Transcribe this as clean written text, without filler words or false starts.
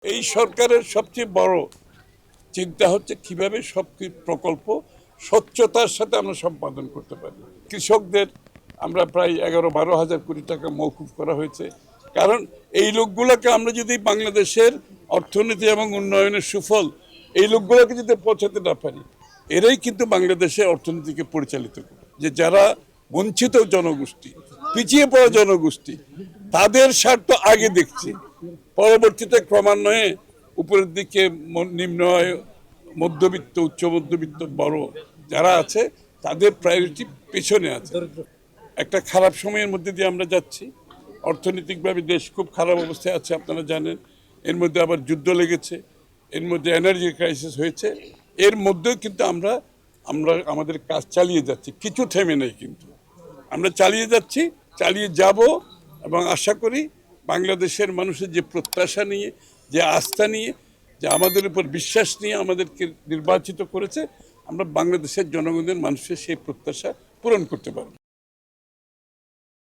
এই সরকারের সবচেয়ে বড় চিন্তা হচ্ছে কিভাবে সব প্রকল্প স্বচ্ছতার সাথে আমরা সম্পাদন করতে পারি। কৃষকদের আমরা প্রায় 11-12 হাজার কোটি টাকা মওকুফ করা হয়েছে, কারণ এই লোকগুলোকে আমরা যদি বাংলাদেশের অর্থনীতি এবং উন্নয়নের সুফল এই লোকগুলোকে যদি পৌঁছাতে না পারি, এরাই কিন্তু বাংলাদেশের অর্থনীতিকে পরিচালিত করে। যে যারা বঞ্চিত জনগোষ্ঠী, পিছিয়ে পড়া জনগোষ্ঠী, তাদের স্বার্থ আগে দেখছি, পরবর্তীতে ক্রমান্বয়ে উপরের দিকে নিম্ন আয়, মধ্যবিত্ত, উচ্চ মধ্যবিত্ত, বড় যারা আছে তাদের প্রায়োরিটি পেছনে আছে। একটা খারাপ সময়ের মধ্যে দিয়ে আমরা যাচ্ছি। অর্থনৈতিকভাবে দেশ খুব খারাপ অবস্থায় আছে, আপনারা জানেন। এর মধ্যে আবার যুদ্ধ লেগেছে, এর মধ্যে এনার্জি ক্রাইসিস হয়েছে। এর মধ্যেও কিন্তু আমরা আমাদের কাজ চালিয়ে যাচ্ছি, কিছু থেমে নেই। কিন্তু আমরা চালিয়ে যাচ্ছি, চালিয়ে যাব, এবং আশা করি বাংলাদেশের মানুষের যে প্রত্যাশা নিয়ে, যে আস্থা নিয়ে, যে আমাদের উপর বিশ্বাস নিয়ে আমাদেরকে নির্বাচিত করেছে, আমরা বাংলাদেশের জনগণের মানুষের সেই প্রত্যাশা পূরণ করতে পারব।